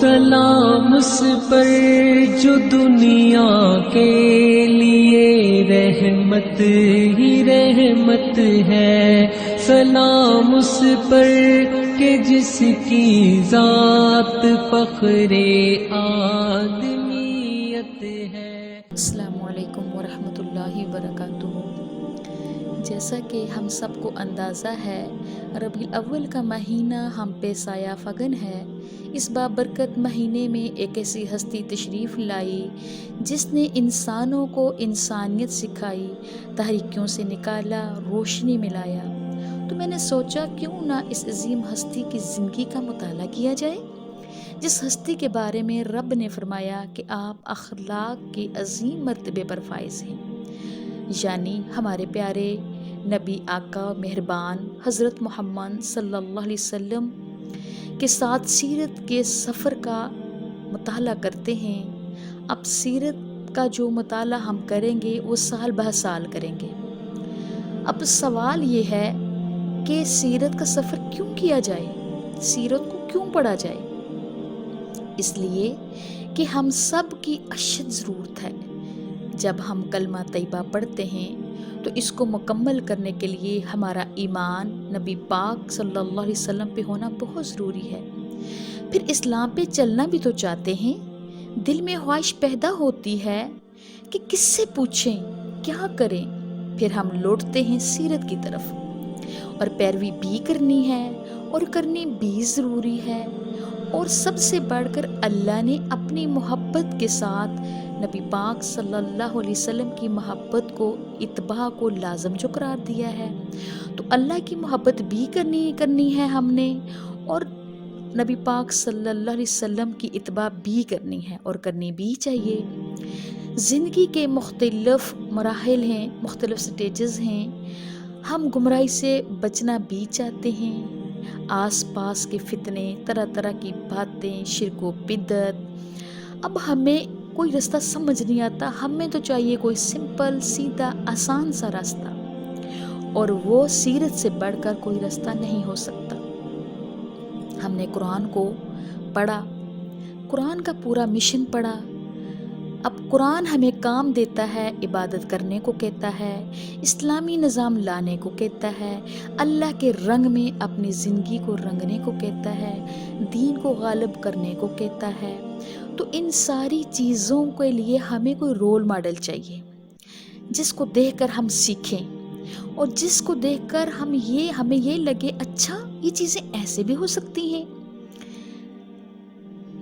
سلام اس پر جو دنیا کے لیے رحمت ہی رحمت ہے، سلام اس پر کہ جس کی ذات فخر آدمیت ہے۔ السلام علیکم ورحمۃ اللہ وبرکاتہ۔ جیسا کہ ہم سب کو اندازہ ہے، ربیع الاول کا مہینہ ہم پہ سایہ فگن ہے۔ اس بابرکت مہینے میں ایک ایسی ہستی تشریف لائی جس نے انسانوں کو انسانیت سکھائی، تاریکیوں سے نکالا، روشنی ملایا۔ تو میں نے سوچا کیوں نہ اس عظیم ہستی کی زندگی کا مطالعہ کیا جائے، جس ہستی کے بارے میں رب نے فرمایا کہ آپ اخلاق کے عظیم مرتبے پر فائز ہیں، یعنی ہمارے پیارے نبی آقا مہربان حضرت محمد صلی اللہ علیہ وسلم کے ساتھ سیرت کے سفر کا مطالعہ کرتے ہیں۔ اب سیرت کا جو مطالعہ ہم کریں گے وہ سال بہ سال کریں گے۔ اب سوال یہ ہے کہ سیرت کا سفر کیوں کیا جائے، سیرت کو کیوں پڑھا جائے؟ اس لیے کہ ہم سب کی اشد ضرورت ہے۔ جب ہم کلمہ طیبہ پڑھتے ہیں تو اس کو مکمل کرنے کے لیے ہمارا ایمان نبی پاک صلی اللہ علیہ وسلم پہ ہونا بہت ضروری ہے۔ پھر اسلام پہ چلنا بھی تو چاہتے ہیں، دل میں خواہش پیدا ہوتی ہے کہ کس سے پوچھیں، کیا کریں؟ پھر ہم لوٹتے ہیں سیرت کی طرف، اور پیروی بھی کرنی ہے اور کرنی بھی ضروری ہے۔ اور سب سے بڑھ کر اللہ نے اپنی محبت کے ساتھ نبی پاک صلی اللہ علیہ وسلم کی محبت کو، اتباع کو لازم جو قرار دیا ہے، تو اللہ کی محبت بھی کرنی ہے ہم نے، اور نبی پاک صلی اللہ علیہ وسلم کی اتباع بھی کرنی ہے اور کرنی بھی چاہیے۔ زندگی کے مختلف مراحل ہیں، مختلف سٹیجز ہیں، ہم گمراہی سے بچنا بھی چاہتے ہیں۔ آس پاس کے فتنے، طرح طرح کی باتیں، شرک و بدعت، اب ہمیں کوئی رستہ سمجھ نہیں آتا، ہمیں تو چاہیے کوئی سمپل سیدھا آسان سا راستہ، اور وہ سیرت سے بڑھ کر کوئی رستہ نہیں ہو سکتا۔ ہم نے قرآن کو پڑھا، قرآن کا پورا مشن پڑھا۔ اب قرآن ہمیں کام دیتا ہے، عبادت کرنے کو کہتا ہے، اسلامی نظام لانے کو کہتا ہے، اللہ کے رنگ میں اپنی زندگی کو رنگنے کو کہتا ہے، دین کو غالب کرنے کو کہتا ہے۔ تو ان ساری چیزوں کے لیے ہمیں کوئی رول ماڈل چاہیے، جس کو دیکھ کر ہم سیکھیں، اور جس کو دیکھ کر ہمیں یہ لگے اچھا یہ چیزیں ایسے بھی ہو سکتی ہیں۔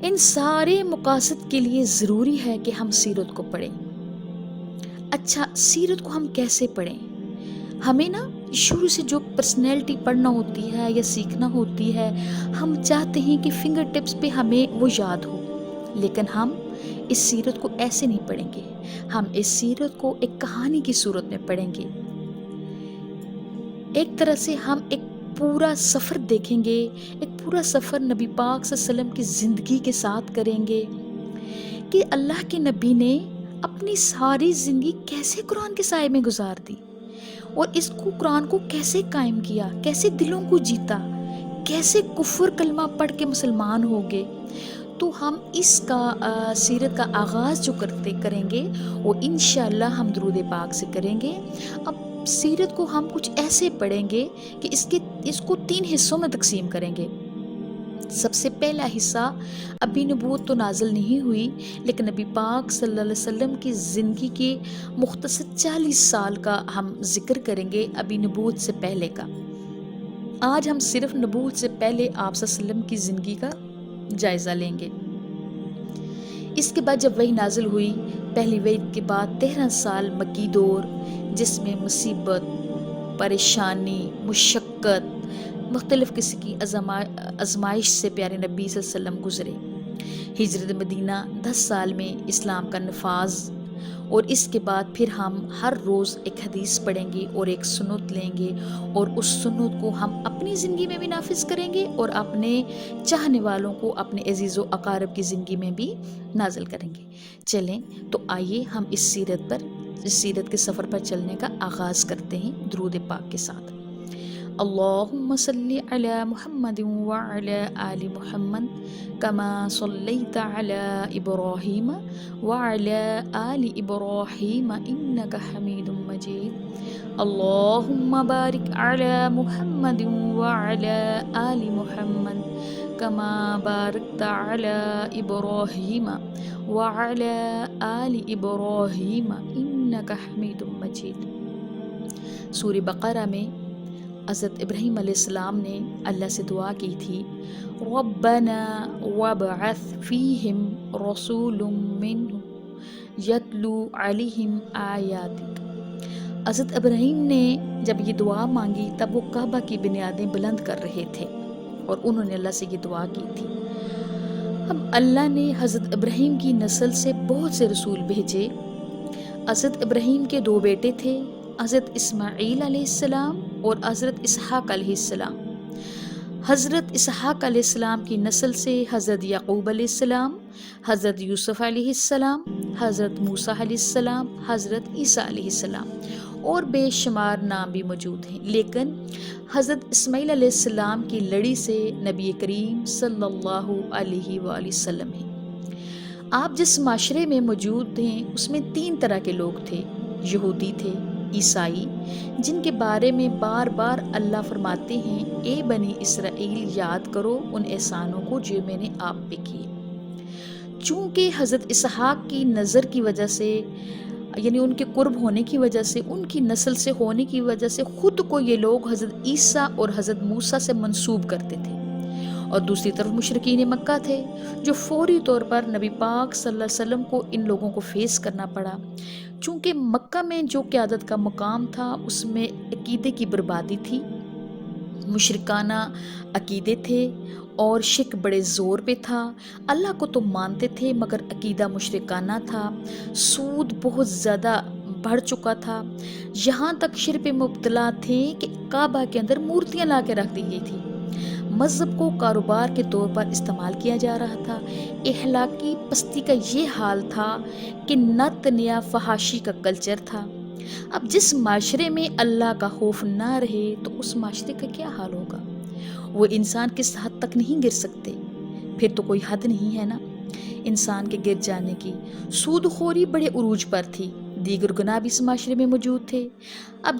ان سارے مقاصد کے لیے ضروری ہے کہ ہم سیرت کو پڑھیں۔ اچھا، سیرت کو ہم کیسے پڑھیں؟ ہمیں نا شروع سے جو پرسنالٹی پڑھنا ہوتی ہے یا سیکھنا ہوتی ہے، ہم چاہتے ہیں کہ فنگر ٹپس پہ ہمیں وہ یاد ہو، لیکن ہم اس سیرت کو ایسے نہیں پڑھیں گے۔ ہم اس سیرت کو ایک کہانی کی صورت میں پڑھیں گے۔ ایک طرح سے ہم ایک پورا سفر دیکھیں گے، ایک پورا سفر نبی پاک صلی اللہ علیہ وسلم کی زندگی کے ساتھ کریں گے کہ اللہ کے نبی نے اپنی ساری زندگی کیسے قرآن کے سائے میں گزار دی، اور اس کو قرآن کو کیسے قائم کیا، کیسے دلوں کو جیتا، کیسے کفر کلمہ پڑھ کے مسلمان ہو گئے۔ تو ہم اس کا سیرت کا آغاز جو کریں گے وہ انشاءاللہ ہم درود پاک سے کریں گے۔ اب سیرت کو ہم کچھ ایسے پڑھیں گے کہ اس کو 3 حصوں میں تقسیم کریں گے۔ سب سے پہلا حصہ، ابھی نبوت تو نازل نہیں ہوئی، لیکن نبی پاک صلی اللہ علیہ وسلم کی زندگی کے مختصر 40 سال کا ہم ذکر کریں گے، ابھی نبوت سے پہلے کا۔ آج ہم صرف نبوت سے پہلے آپ صلی اللہ علیہ وسلم کی زندگی کا جائزہ لیں گے۔ اس کے بعد جب وحی نازل ہوئی، پہلی وحی کے بعد 13 سال مکی دور، جس میں مصیبت، پریشانی، مشقت، مختلف قسم کی آزمائش سے پیارے نبی صلی اللہ علیہ وسلم گزرے۔ ہجرت مدینہ 10 سال میں اسلام کا نفاذ، اور اس کے بعد پھر ہم ہر روز ایک حدیث پڑھیں گے اور ایک سنت لیں گے، اور اس سنت کو ہم اپنی زندگی میں بھی نافذ کریں گے اور اپنے چاہنے والوں کو، اپنے عزیز و اقارب کی زندگی میں بھی نازل کریں گے۔ چلیں تو آئیے ہم اس سیرت کے سفر پر چلنے کا آغاز کرتے ہیں درود پاک کے ساتھ۔ اللہم صلی علی محمد وعلی آل محمد کما صلیت علی ابراہیم وعلی آل ابراہیم انک حمید مجید اللہم بارک علی محمد وعلی آل محمد کما بارکت علی ابراہیم وعلی آل ابراہیم انک حمید مجید۔ سورہ بقرہ میں حضرت ابراہیم علیہ السلام نے اللہ سے دعا کی تھی، ربنا وابعث فیہم رسول منہم یتلو علیہم آیاتک۔ حضرت ابراہیم نے جب یہ دعا مانگی تب وہ کعبہ کی بنیادیں بلند کر رہے تھے اور انہوں نے اللہ سے یہ دعا کی تھی۔ اب اللہ نے حضرت ابراہیم کی نسل سے بہت سے رسول بھیجے۔ حضرت ابراہیم کے 2 بیٹے تھے، حضرت اسماعیل علیہ السلام اور حضرت اسحاق علیہ السلام۔ حضرت اسحاق علیہ السلام کی نسل سے حضرت یعقوب علیہ السلام، حضرت یوسف علیہ السلام، حضرت موسیٰ علیہ السلام، حضرت عیسیٰ علیہ السلام اور بے شمار نام بھی موجود ہیں، لیکن حضرت اسماعیل علیہ السلام کی لڑی سے نبی کریم صلی اللہ علیہ وآلہ وسلم ہیں۔ آپ جس معاشرے میں موجود ہیں اس میں 3 طرح کے لوگ تھے، یہودی تھے، عیسائی، جن کے بارے میں بار بار اللہ فرماتے ہیں، اے بنی اسرائیل یاد کرو ان احسانوں کو جو میں نے آپ پہ کیے۔ چونکہ حضرت اسحاق کی نظر کی وجہ سے، یعنی ان کے قرب ہونے کی وجہ سے، ان کی نسل سے ہونے کی وجہ سے خود کو یہ لوگ حضرت عیسیٰ اور حضرت موسیٰ سے منسوب کرتے تھے، اور دوسری طرف مشرکین مکہ تھے جو فوری طور پر نبی پاک صلی اللہ علیہ وسلم کو ان لوگوں کو فیس کرنا پڑا، چونکہ مکہ میں جو قیادت کا مقام تھا اس میں عقیدے کی بربادی تھی، مشرکانہ عقیدے تھے اور شرک بڑے زور پہ تھا۔ اللہ کو تو مانتے تھے مگر عقیدہ مشرکانہ تھا، سود بہت زیادہ بڑھ چکا تھا، یہاں تک شرک پہ مبتلا تھے کہ کعبہ کے اندر مورتیاں لا کے رکھ دی گئی تھی۔ مذہب کو کاروبار کے طور پر استعمال کیا جا رہا تھا۔ اخلاقی پستی کا یہ حال تھا کہ نت نیا فحاشی کا کلچر تھا۔ اب جس معاشرے میں اللہ کا خوف نہ رہے تو اس معاشرے کا کیا حال ہوگا؟ وہ انسان کس حد تک نہیں گر سکتے؟ پھر تو کوئی حد نہیں ہے نا انسان کے گر جانے کی۔ سود خوری بڑے عروج پر تھی، دیگر گناہ بھی اس معاشرے میں موجود تھے۔ اب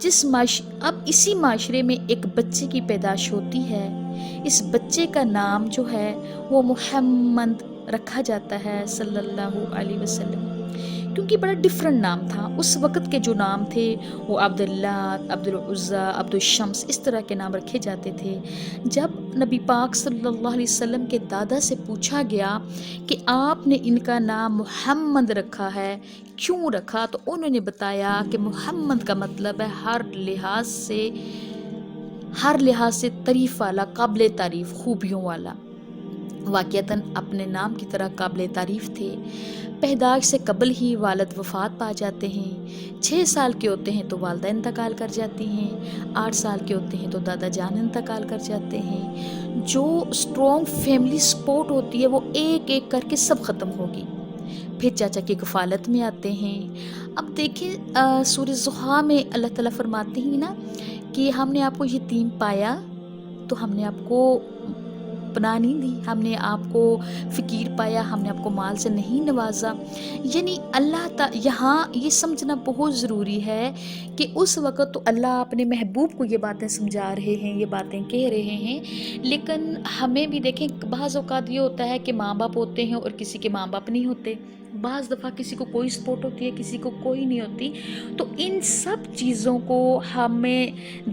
اسی معاشرے میں ایک بچے کی پیدائش ہوتی ہے، اس بچے کا نام جو ہے وہ محمد رکھا جاتا ہے صلی اللہ علیہ وسلم، کیونکہ بڑا ڈیفرنٹ نام تھا۔ اس وقت کے جو نام تھے وہ عبداللہ، عبدالعزیٰ، عبدالشمس، اس طرح کے نام رکھے جاتے تھے۔ جب نبی پاک صلی اللہ علیہ وسلم کے دادا سے پوچھا گیا کہ آپ نے ان کا نام محمد رکھا ہے، کیوں رکھا؟ تو انہوں نے بتایا کہ محمد کا مطلب ہے ہر لحاظ سے تعریف والا، قابل تعریف خوبیوں والا۔ واقعتاً اپنے نام کی طرح قابل تعریف تھے۔ پیدائش سے قبل ہی والد وفات پا جاتے ہیں، 6 سال کے ہوتے ہیں تو والدہ انتقال کر جاتی ہیں، 8 سال کے ہوتے ہیں تو دادا جان انتقال کر جاتے ہیں۔ جو اسٹرانگ فیملی سپورٹ ہوتی ہے وہ ایک ایک کر کے سب ختم ہوگی۔ پھر چاچا کی کفالت میں آتے ہیں۔ اب دیکھیں سورہ ضحیٰ میں اللہ تعالیٰ فرماتے ہیں نا کہ ہم نے آپ کو یتیم پایا تو ہم نے آپ کو پناہ نہیں دی، ہم نے آپ کو فقیر پایا، ہم نے آپ کو مال سے نہیں نوازا۔ یعنی یہاں یہ سمجھنا بہت ضروری ہے کہ اس وقت تو اللہ اپنے محبوب کو یہ باتیں سمجھا رہے ہیں، یہ باتیں کہہ رہے ہیں، لیکن ہمیں بھی دیکھیں بعض اوقات یہ ہوتا ہے کہ ماں باپ ہوتے ہیں اور کسی کے ماں باپ نہیں ہوتے، بعض دفعہ کسی کو کوئی سپورٹ ہوتی ہے، کسی کو کوئی نہیں ہوتی۔ تو ان سب چیزوں کو ہمیں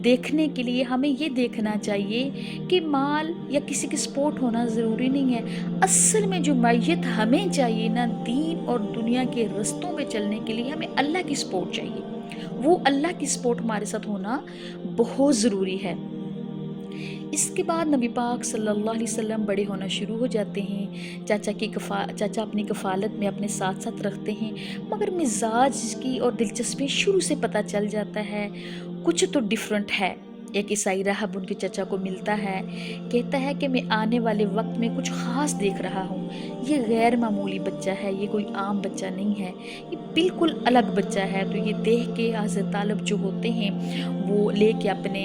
دیکھنے کے لیے ہمیں یہ دیکھنا چاہیے کہ مال یا کسی کی سپورٹ ہونا ضروری نہیں ہے۔ اصل میں جو معیت ہمیں چاہیے نا، دین اور دنیا کے رستوں پہ چلنے کے لیے ہمیں اللہ کی سپورٹ چاہیے، وہ اللہ کی سپورٹ ہمارے ساتھ ہونا بہت ضروری ہے۔ اس کے بعد نبی پاک صلی اللہ علیہ وسلم بڑے ہونا شروع ہو جاتے ہیں، چاچا اپنی کفالت میں اپنے ساتھ ساتھ رکھتے ہیں، مگر مزاج کی اور دلچسپی شروع سے پتہ چل جاتا ہے کچھ تو ڈیفرنٹ ہے۔ ایک عیسائی راہب ان کے چچا کو ملتا ہے، کہتا ہے کہ میں آنے والے وقت میں کچھ خاص دیکھ رہا ہوں، یہ غیر معمولی بچہ ہے، یہ کوئی عام بچہ نہیں ہے، یہ بالکل الگ بچہ ہے۔ تو یہ دیکھ کے حضرت طالب جو ہوتے ہیں وہ لے کے اپنے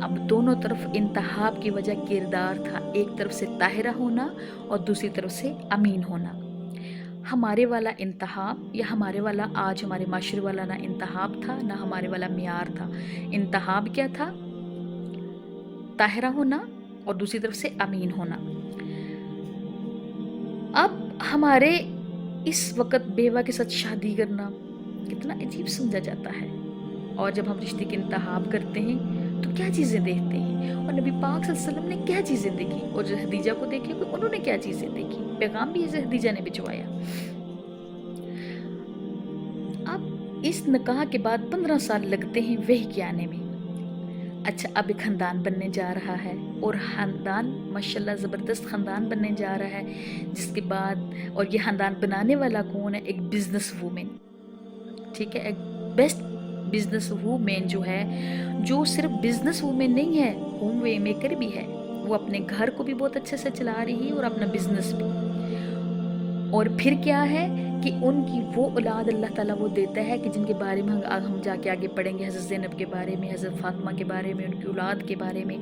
اب دونوں طرف انتخاب کی وجہ کردار تھا، ایک طرف سے طاہرہ ہونا اور دوسری طرف سے امین ہونا۔ ہمارے والا انتخاب یا ہمارے والا آج ہمارے معاشرے والا نہ انتخاب تھا نہ ہمارے والا معیار تھا۔ انتخاب کیا تھا؟ طاہرہ ہونا اور دوسری طرف سے امین ہونا۔ اب ہمارے اس وقت بیوہ کے ساتھ شادی کرنا کتنا عجیب سمجھا جاتا ہے، اور جب ہم رشتے کے انتخاب کرتے ہیں تو کیا چیزیں دیکھتے ہیں، اور نبی پاک صلی اللہ علیہ وسلم نے کیا چیزیں دیکھی، اور جو خدیجہ کو دیکھے کہ انہوں نے کیا چیزیں دیکھی، پیغام بھی حضرت خدیجہ نے بھجوایا۔ اب اس نکاح کے بعد 15 سال لگتے ہیں وحی کے آنے میں۔ اچھا، اب ایک خاندان بننے جا رہا ہے، اور خاندان ماشاءاللہ زبردست خاندان بننے جا رہا ہے، جس کے بعد اور یہ خاندان بنانے والا کون ہے؟ ایک بزنس وومن، ٹھیک ہے، ایک بیسٹ بزنس وومن جو ہے، جو صرف بزنس وومن نہیں ہے، ہوم میکر بھی ہے، وہ اپنے گھر کو بھی بہت اچھے سے چلا رہی ہے اور اپنا بزنس بھی۔ اور پھر کیا ہے کہ ان کی وہ اولاد اللہ تعالیٰ وہ دیتا ہے کہ جن کے بارے میں ہم جا کے آگے پڑھیں گے، حضرت زینب کے بارے میں، حضرت فاطمہ کے بارے میں، ان کی اولاد کے بارے میں۔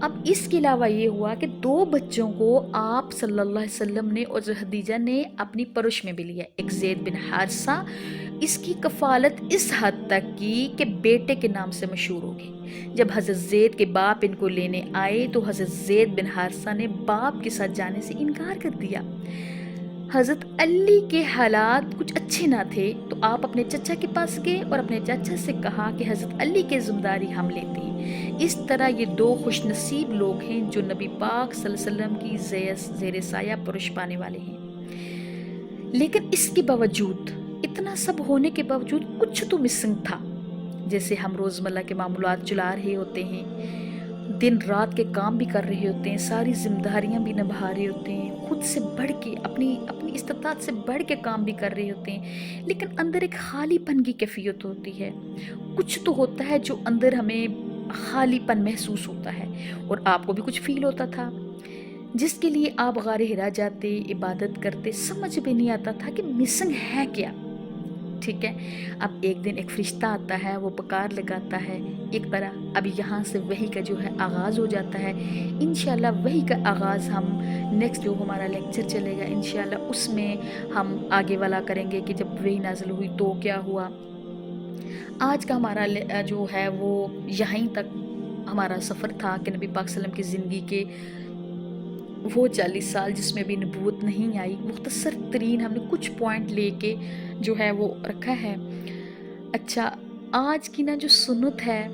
اب اس کے علاوہ یہ ہوا کہ 2 بچوں کو آپ صلی اللہ علیہ وسلم نے اور خدیجہ نے اپنی پرورش میں بھی لیا۔ ایک زید بن حارثہ، اس کی کفالت اس حد تک کی کہ بیٹے کے نام سے مشہور ہو گئی۔ جب حضرت زید کے باپ ان کو لینے آئے تو حضرت زید بن حارثہ نے باپ کے ساتھ جانے سے انکار کر دیا۔ حضرت علی کے حالات کچھ اچھے نہ تھے تو آپ اپنے چچا کے پاس گئے اور اپنے چچا سے کہا کہ حضرت علی کی ذمہ داری ہم لیتے ہیں۔ اس طرح یہ 2 خوش نصیب لوگ ہیں جو نبی پاک صلی اللہ علیہ وسلم کی زیر سایہ پرورش پانے والے ہیں۔ لیکن اس کے باوجود، اتنا سب ہونے کے باوجود کچھ تو مسنگ تھا، جیسے ہم روزمرہ کے معمولات چلا رہے ہوتے ہیں، دن رات کے کام بھی کر رہے ہوتے ہیں، ساری ذمہ داریاں بھی نبھا رہے ہوتے ہیں، خود سے بڑھ کے اپنی استطاعت سے بڑھ کے کام بھی کر رہے ہوتے ہیں، لیکن اندر ایک خالی پن کی کیفیت ہوتی ہے۔ کچھ تو ہوتا ہے جو اندر ہمیں خالی پن محسوس ہوتا ہے، اور آپ کو بھی کچھ فیل ہوتا تھا، جس کے لیے آپ غار حرا جاتے، عبادت کرتے، سمجھ بھی نہیں آتا تھا کہ مسنگ ہے کیا، ٹھیک ہے۔ اب ایک دن ایک فرشتہ آتا ہے، وہ پکار لگاتا ہے ایک طرح، اب یہاں سے وحی کا جو ہے آغاز ہو جاتا ہے۔ انشاءاللہ وحی کا آغاز ہم نیکسٹ جو ہمارا لیکچر چلے گا انشاءاللہ اس میں ہم آگے والا کریں گے کہ جب وحی نازل ہوئی تو کیا ہوا۔ آج کا ہمارا جو ہے وہ یہیں تک ہمارا سفر تھا کہ نبی پاک صلی اللہ علیہ وسلم کی زندگی کے وہ 40 سال جس میں بھی نبوت نہیں آئی، مختصر ترین ہم نے کچھ پوائنٹ لے کے جو ہے وہ رکھا ہے۔ اچھا، آج کی نا جو سنت ہے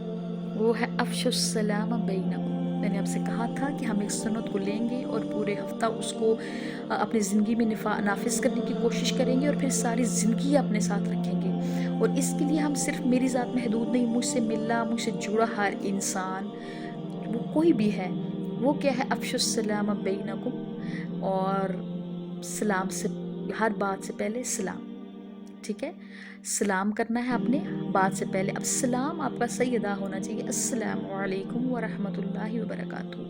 وہ ہے افشوا السلام بینکم۔ میں نے آپ سے کہا تھا کہ ہم ایک سنت کو لیں گے اور پورے ہفتہ اس کو اپنی زندگی میں نافذ کرنے کی کوشش کریں گے، اور پھر ساری زندگی اپنے ساتھ رکھیں گے۔ اور اس کے لیے ہم صرف میری ذات محدود نہیں، مجھ سے ملا، مجھ سے جڑا ہر انسان، وہ کوئی بھی ہے، وہ کیا ہے؟ افشوا السلام بینکم، اور سلام سے، ہر بات سے پہلے سلام، ٹھیک ہے، سلام کرنا ہے اپنے بات سے پہلے۔ اب سلام آپ کا صحیح ادا ہونا چاہیے، السلام علیکم ورحمۃ اللہ وبرکاتہ۔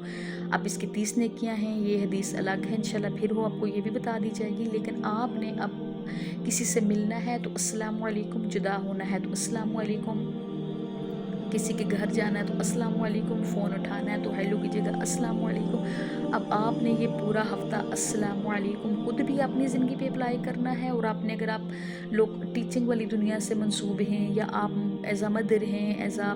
اب اس کی 30 نیکیاں ہیں، یہ حدیث الگ ہے، انشاءاللہ پھر وہ آپ کو یہ بھی بتا دی جائے گی، لیکن آپ نے اب کسی سے ملنا ہے تو السلام علیکم، جدا ہونا ہے تو السلام علیکم، کسی کے گھر جانا ہے تو السلام علیکم، فون اٹھانا ہے تو ہیلو کیجیے گا، السلام علیکم۔ اب آپ نے یہ پورا ہفتہ السلام علیکم خود بھی اپنی زندگی پہ اپلائی کرنا ہے، اور آپ نے، اگر آپ لوگ ٹیچنگ والی دنیا سے منسوب ہیں، یا آپ ایز اے مدر ہیں، ایز اے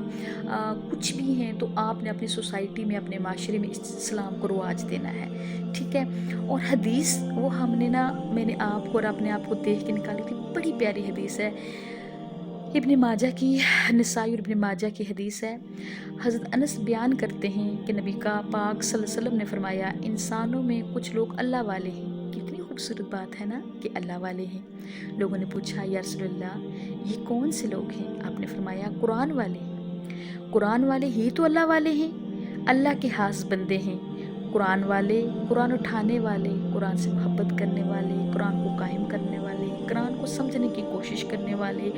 کچھ بھی ہیں، تو آپ نے اپنی سوسائٹی میں، اپنے معاشرے میں اس اسلام کو رواج دینا ہے، ٹھیک ہے۔ اور حدیث وہ ہم نے نا، میں نے آپ کو اور اپنے آپ کو دیکھ کے نکالی تھی، بڑی پیاری حدیث ہے، ابن ماجہ کی، نسائی اور ابن ماجہ کی حدیث ہے۔ حضرت انس بیان کرتے ہیں کہ نبی کا پاک صلی اللہ علیہ وسلم نے فرمایا، انسانوں میں کچھ لوگ اللہ والے ہیں۔ کتنی خوبصورت بات ہے نا کہ اللہ والے ہیں۔ لوگوں نے پوچھا، یا رسول اللہ یہ کون سے لوگ ہیں؟ آپ نے فرمایا، قرآن والے۔ قرآن والے ہی تو اللہ والے ہیں، اللہ کے خاص بندے ہیں۔ قرآن والے، قرآن اٹھانے والے، قرآن سے محبت کرنے والے، قرآن کو قائم کرنے والے، قرآن کو سمجھنے کی کوشش کرنے والے،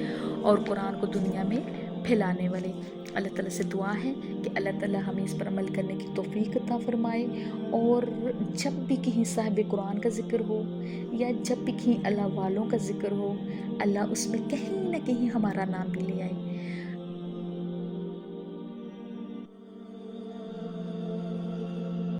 اور قرآن کو دنیا میں پھیلانے والے۔ اللہ تعالیٰ سے دعا ہے کہ اللہ تعالیٰ ہمیں اس پر عمل کرنے کی توفیق عطا فرمائے، اور جب بھی کہیں صاحب قرآن کا ذکر ہو، یا جب بھی کہیں اللہ والوں کا ذکر ہو، اللہ اس میں کہیں نہ کہیں ہمارا نام بھی لے آئے۔